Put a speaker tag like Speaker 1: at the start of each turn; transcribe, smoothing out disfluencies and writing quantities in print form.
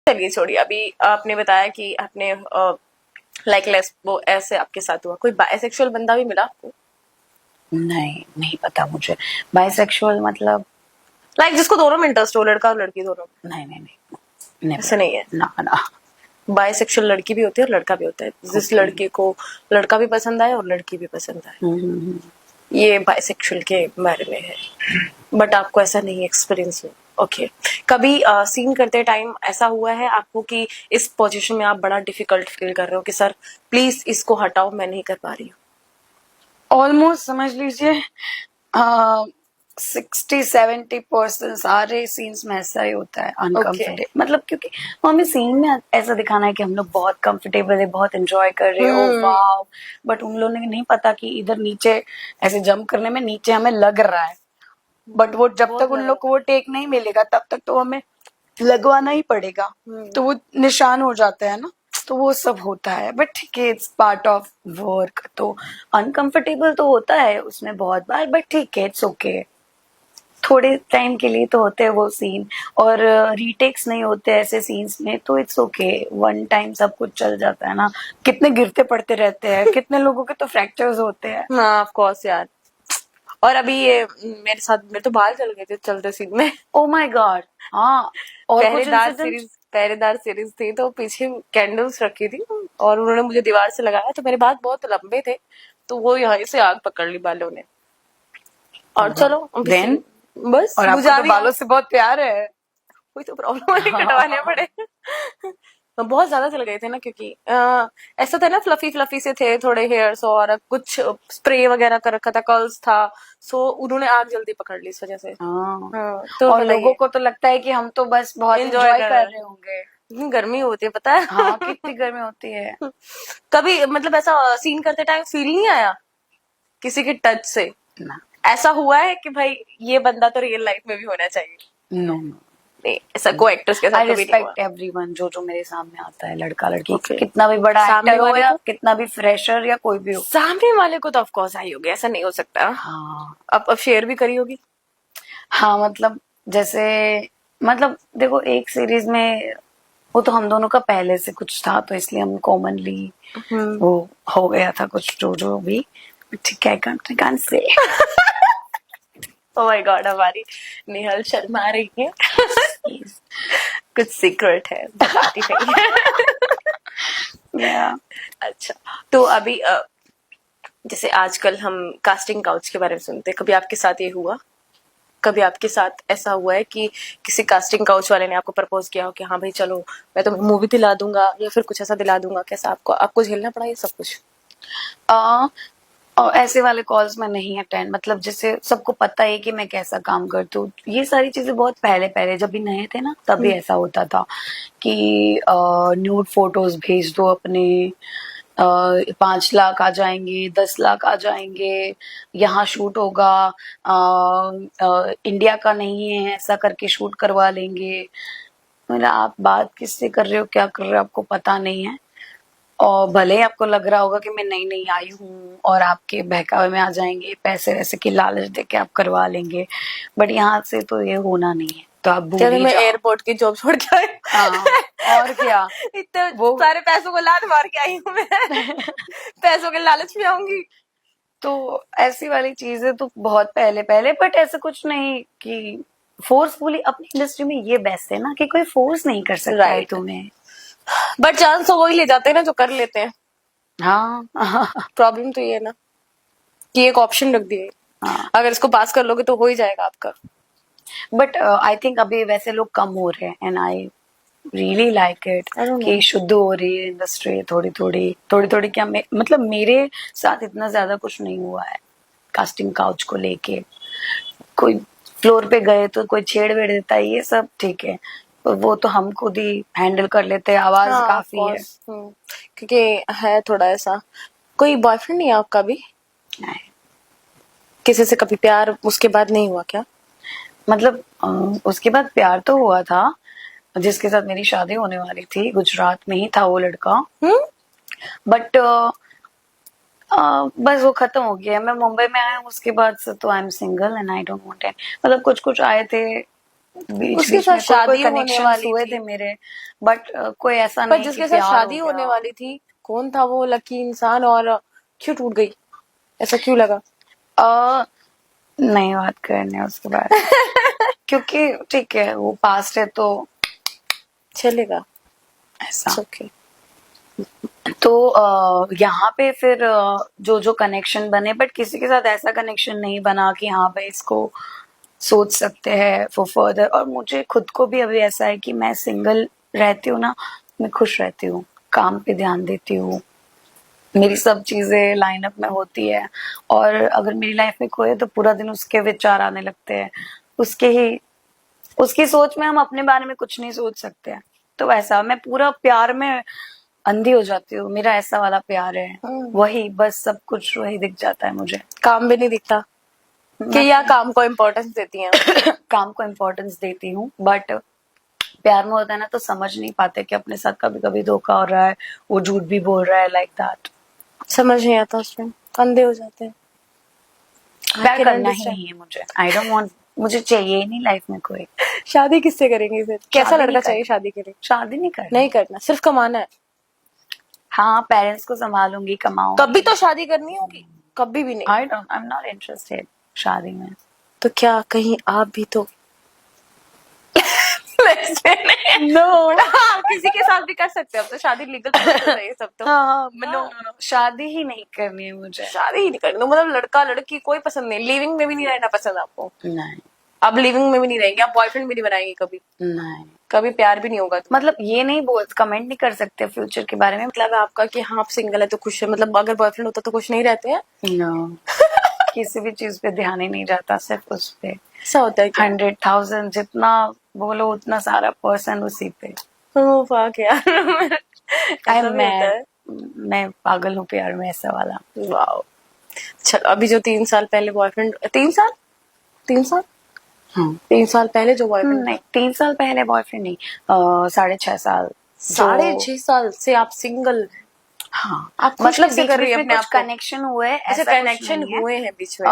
Speaker 1: चलिए छोड़िए, अभी आपने बताया कि आपने लाइक लेस वो ऐसे आपके साथ हुआ, कोई बायसेक्सुअल बंदा भी मिला आपको?
Speaker 2: नहीं, नहीं पता मुझे बाइसेक्सुअल मतलब।
Speaker 1: लाइक जिसको दोनों में इंटरेस्ट हो, लड़का और लड़की दोनों में?
Speaker 2: नहीं नहीं नहीं,
Speaker 1: ऐसा
Speaker 2: नेवर।
Speaker 1: नहीं है?
Speaker 2: ना ना।
Speaker 1: बायसेक्सुअल लड़की भी होती है और लड़का भी होता है, जिस
Speaker 2: ओके।
Speaker 1: लड़के को लड़का भी पसंद आए और लड़की भी पसंद आए,
Speaker 2: हम्म।
Speaker 1: ये बायसेक्सुअल के बारे में है। बट आपको ऐसा नहीं एक्सपीरियंस हुआ? ओके। कभी सीन करते टाइम ऐसा हुआ है आपको कि इस पोजीशन में आप बड़ा डिफिकल्ट फील कर रहे हो कि सर प्लीज इसको हटाओ, मैं नहीं कर पा रही हूँ?
Speaker 2: ऑलमोस्ट समझ लीजिए 60-70% सारे सीन्स में ऐसा ही होता है,
Speaker 1: ओके।
Speaker 2: अनकंफर्टेबल मतलब, क्योंकि हमें सीन में ऐसा दिखाना है कि हम लोग बहुत कंफर्टेबल है, बहुत एंजॉय कर रहे हो,
Speaker 1: हम्म।
Speaker 2: वाव। बट उन लोगों ने नहीं पता कि इधर नीचे ऐसे जंप करने में नीचे हमें लग रहा है। बट वो जब
Speaker 1: बहुत
Speaker 2: तक उन
Speaker 1: ज्यादा
Speaker 2: लोग को वो टेक नहीं मिलेगा तब तक तो हमें लगवाना ही पड़ेगा। तो वो निशान हो जाता है ना, तो वो सब होता है। बट ठीक है, इट्स पार्ट ऑफ वर्क। तो अनकंफर्टेबल तो होता है उसमें बहुत बार, बट ठीक है, इट्स ओके। थोड़े टाइम के लिए तो होते हैं वो सीन, और रीटेक्स नहीं होते ऐसे सीन्स में, तो इट्स ओके। वन टाइम सब कुछ चल जाता है ना। कितने गिरते पड़ते रहते हैं, कितने लोगों के तो फ्रैक्चर्स होते हैं।
Speaker 1: हाँ ऑफ कोर्स यार। और अभी ये मेरे साथ, मेरे तो बाल चल गए थे चलते सीन में।
Speaker 2: Oh my God. हाँ। और कुछ इंसिडेंट?
Speaker 1: पहरेदार सीरीज थी तो पीछे कैंडल्स रखी थी और उन्होंने मुझे दीवार से लगाया, तो मेरे बाल बहुत लंबे थे, तो वो यहाँ से आग पकड़ ली बालों ने। और चलो अभी
Speaker 2: देन?
Speaker 1: बस
Speaker 2: और आपको
Speaker 1: बुझा
Speaker 2: तो
Speaker 1: दिया।
Speaker 2: बालों से बहुत प्यार है।
Speaker 1: कोई तो प्रॉब्लम वाले कटवाने पड़े। तो बहुत ज्यादा चल गए थे ना, क्योंकि ऐसा था ना, फ्लफी फ्लफी से थे थोड़े हेयर्स, और कुछ स्प्रे वगैरह कर रखा था, कर्ल्स था, सो उन्होंने आग जल्दी पकड़ ली इस वजह से।
Speaker 2: हाँ।
Speaker 1: हाँ तो
Speaker 2: और लोगों
Speaker 1: बताइए।
Speaker 2: को तो लगता है कि हम तो बस बहुत
Speaker 1: एंजॉय
Speaker 2: एंजॉय
Speaker 1: कर
Speaker 2: कर
Speaker 1: रहे हैं,
Speaker 2: रहे होंगे।
Speaker 1: इतनी गर्मी होती है पता है।
Speaker 2: हाँ, कितनी गर्मी होती है।
Speaker 1: कभी मतलब ऐसा सीन करते टाइम फील नहीं आया किसी के टच से?
Speaker 2: ना।
Speaker 1: ऐसा हुआ है कि भाई ये बंदा तो रियल लाइफ में भी होना चाहिए?
Speaker 2: नो।
Speaker 1: नहीं, ऐसा को एक्ट्रेस के साथ
Speaker 2: आई
Speaker 1: कभी नहीं हुआ?
Speaker 2: रिस्पेक्ट एवरीवन, जो जो मेरे सामने आता है, लड़का लड़की,
Speaker 1: ओके।
Speaker 2: कितना भी बड़ा
Speaker 1: सामने
Speaker 2: एक्टर हो
Speaker 1: वाले
Speaker 2: या
Speaker 1: को,
Speaker 2: कितना भी फ्रेशर या कोई भी हो।
Speaker 1: सामने वाले को तो ऑफ कोर्स आई होगी, ऐसा नहीं हो सकता।
Speaker 2: हाँ।
Speaker 1: अब शेयर भी करी होगी।
Speaker 2: हाँ मतलब, जैसे, मतलब देखो, एक सीरीज में वो तो हम दोनों का पहले से कुछ था, तो इसलिए हम कॉमनली
Speaker 1: हम्म।
Speaker 2: वो हो गया था कुछ, जो जो भी। ठीक है, can't say.
Speaker 1: Oh my God, हमारी निहल शर्मा रही है। कुछ सीक्रेट है, बताती नहीं है।
Speaker 2: या।
Speaker 1: अच्छा, तो अभी जैसे आजकल हम कास्टिंग काउच के बारे में सुनते हैं, कभी आपके साथ ये हुआ? कभी आपके साथ ऐसा हुआ है कि किसी कास्टिंग काउच वाले ने आपको प्रपोज किया हो कि हाँ भाई चलो मैं तो मूवी दिला दूंगा या फिर कुछ ऐसा दिला दूंगा? कैसा आपको आपको झेलना पड़ा ये सब कुछ?
Speaker 2: और ऐसे वाले कॉल्स में नहीं अटेंड, मतलब जैसे सबको पता है कि मैं कैसा काम करती हूँ। ये सारी चीजें बहुत पहले पहले जब भी नए थे ना, तभी ऐसा होता था कि न्यूड फोटोज भेज दो अपने, 5 लाख आ जाएंगे, 10 लाख आ जाएंगे, यहाँ शूट होगा, इंडिया का नहीं है, ऐसा करके शूट करवा लेंगे। मतलब आप बात किससे कर रहे हो, क्या कर रहे हो, आपको पता नहीं है। और भले ही आपको लग रहा होगा कि मैं नई नई आई हूँ और आपके बहकावे में आ जाएंगे, पैसे वैसे की लालच देके आप करवा लेंगे, बट यहाँ से तो ये होना नहीं है, तो आप भूल
Speaker 1: चलो
Speaker 2: ही
Speaker 1: मैं
Speaker 2: जाओ।
Speaker 1: एयरपोर्ट की जॉब छोड़ के आई।
Speaker 2: हाँ। और क्या।
Speaker 1: इतने
Speaker 2: वो
Speaker 1: सारे पैसों को लात मार के आई हूँ मैं। पैसों के लालच में आऊंगी।
Speaker 2: तो ऐसी वाली चीजें तो बहुत पहले पहले, बट ऐसा कुछ नहीं कि फोर्सफुली। अपनी इंडस्ट्री में ये बेस्ट है ना कि कोई फोर्स नहीं कर सकता है
Speaker 1: राइट।
Speaker 2: तुम्हें।
Speaker 1: बट चांस तो वही ले जाते हैं ना जो कर लेते हैं।
Speaker 2: हाँ।
Speaker 1: प्रॉब्लम तो ये है ना कि एक ऑप्शन रख दिए,
Speaker 2: हाँ।
Speaker 1: अगर इसको पास कर लोगे तो हो ही जाएगा आपका।
Speaker 2: बट आई थिंक अभी वैसे लोग कम हो रहे हैं, and I really like it
Speaker 1: I don't know.
Speaker 2: कि शुद्ध हो रही है इंडस्ट्री, थोड़ी थोड़ी थोड़ी थोड़ी। क्या मतलब मेरे साथ इतना ज्यादा कुछ नहीं हुआ है कास्टिंग काउच को लेके। कोई फ्लोर पे गए तो कोई छेड़ वेड़ देता है, ये सब ठीक है, पर वो तो हम खुद ही हैंडल कर लेते हैं, आवाज
Speaker 1: हाँ ऑफ
Speaker 2: काफी है।
Speaker 1: कोर्स। क्योंकि है थोड़ा ऐसा। कोई बॉयफ्रेंड नहीं है आपका भी?
Speaker 2: नहीं,
Speaker 1: किसी से कभी प्यार उसके बाद नहीं हुआ क्या?
Speaker 2: मतलब उसके बाद प्यार तो हुआ था, जिसके साथ मेरी शादी होने वाली थी, गुजरात में ही था वो लड़का।
Speaker 1: हम्म।
Speaker 2: बट बस वो खत्म हो गया। मैं मुंबई में आया, उसके बाद से तो I am single and I don't want at. मतलब कुछ कुछ आए थे, बीच
Speaker 1: उसके
Speaker 2: बीच
Speaker 1: साथ
Speaker 2: में
Speaker 1: शादी
Speaker 2: कोई
Speaker 1: होने
Speaker 2: कनेक्शन
Speaker 1: वाली
Speaker 2: हुए
Speaker 1: थी।
Speaker 2: थे मेरे, बट कोई ऐसा
Speaker 1: पर
Speaker 2: नहीं
Speaker 1: जिसके
Speaker 2: कि
Speaker 1: साथ
Speaker 2: प्यार
Speaker 1: शादी
Speaker 2: हो
Speaker 1: होने
Speaker 2: गया।
Speaker 1: वाली थी, कौन था वो लकी इंसान और क्यों टूट गई? ऐसा क्यों लगा?
Speaker 2: अ, नहीं बात करने उसके बारे में क्योंकि ठीक है वो पास्ट है तो
Speaker 1: चलेगा,
Speaker 2: ऐसा।
Speaker 1: ओके।
Speaker 2: तो यहाँ पे फिर जो जो कनेक्शन बने, बट किसी के साथ ऐसा कनेक्शन नहीं बना कि हाँ भाई इसको सोच सकते हैं फॉर फर्दर। और मुझे खुद को भी अभी ऐसा है कि मैं सिंगल रहती हूँ ना, मैं खुश रहती हूँ, काम पे ध्यान देती हूँ, मेरी सब चीजें लाइनअप में होती है। और अगर मेरी लाइफ में कोई है तो पूरा दिन उसके विचार आने लगते हैं, उसके ही उसकी सोच में हम अपने बारे में कुछ नहीं सोच सकते हैं। तो वैसा मैं पूरा प्यार में अंधी हो जाती हूँ, मेरा ऐसा वाला प्यार है। वही बस सब कुछ वही दिख जाता है मुझे।
Speaker 1: काम भी नहीं दिखता कि
Speaker 2: मैं
Speaker 1: या काम को इम्पोर्टेंस देती हैं?
Speaker 2: काम को इम्पोर्टेंस देती हूँ, बट प्यार में होता है ना तो समझ नहीं पाते कि अपने साथ कभी कभी धोखा हो रहा है, वो झूठ भी बोल रहा है, लाइक दैट।
Speaker 1: समझ नहीं आता, उसमें अंधे हो जाते हैं। I
Speaker 2: प्यार
Speaker 1: can
Speaker 2: करना ही
Speaker 1: understand.
Speaker 2: नहीं है मुझे, आई डोंट वांट, मुझे चाहिए ही नहीं लाइफ में कोई।
Speaker 1: शादी किससे करेंगे फिर? कैसा
Speaker 2: शादी नहीं
Speaker 1: लड़का चाहिए
Speaker 2: करनी।
Speaker 1: शादी के लिए?
Speaker 2: शादी नहीं करना।
Speaker 1: नहीं करना, सिर्फ कमाना है।
Speaker 2: हाँ पेरेंट्स को संभालूंगी, कमाऊंगी।
Speaker 1: कभी तो शादी करनी होगी, कभी भी नहीं।
Speaker 2: आई एम नॉट इंटरेस्टेड शादी में।
Speaker 1: तो क्या कहीं आप भी तो
Speaker 2: नो
Speaker 1: हाँ, किसी के साथ भी कर सकते हैं, अब तो शादी लीगल प्रोसेस है ये सब तो।
Speaker 2: हाँ नो, शादी ही नहीं करनी है मुझे।
Speaker 1: शादी ही नहीं करनी तो मतलब लड़का लड़की कोई पसंद नहीं, लिविंग में भी नहीं रहना पसंद आपको?
Speaker 2: नहीं
Speaker 1: आप लिविंग में भी नहीं रहेंगे, आप बॉयफ्रेंड भी नहीं बनाएंगे कभी?
Speaker 2: नहीं,
Speaker 1: कभी प्यार भी नहीं होगा तो?
Speaker 2: मतलब ये नहीं बोल, कमेंट नहीं कर सकते फ्यूचर के बारे में।
Speaker 1: मतलब आपका कि हाँ आप सिंगल है तो खुश है, मतलब अगर बॉयफ्रेंड होता तो खुश नहीं रहते हैं?
Speaker 2: नो किसी भी चीज पे ध्यान ही नहीं जाता, सिर्फ उस पे।
Speaker 1: ऐसा होता है क्या?
Speaker 2: 100,000 जितना बोलो उतना सारा पर्सन उसी पे।
Speaker 1: ओह वाह यार ऐसा भी होता है?
Speaker 2: मैं पागल हूँ प्यार में, ऐसा वाला।
Speaker 1: वाह। चलो अभी जो 3 साल पहले बॉयफ्रेंड, 3 साल, 3 साल,
Speaker 2: हाँ
Speaker 1: 3 साल पहले जो बॉयफ्रेंड,
Speaker 2: नहीं 3 साल पहले बॉयफ्रेंड नहीं, 6.5 साल।
Speaker 1: 6.5 साल से आप सिंगल?
Speaker 2: हाँ
Speaker 1: आप खुश
Speaker 2: मतलब
Speaker 1: कैसे
Speaker 2: बीच
Speaker 1: कर रही
Speaker 2: बीच
Speaker 1: है
Speaker 2: में
Speaker 1: अपने
Speaker 2: कुछ
Speaker 1: आप को?
Speaker 2: कनेक्शन हुए,
Speaker 1: ऐसे
Speaker 2: ऐसा कुछ
Speaker 1: कनेक्शन
Speaker 2: नहीं है।
Speaker 1: हुए हैं बीच में?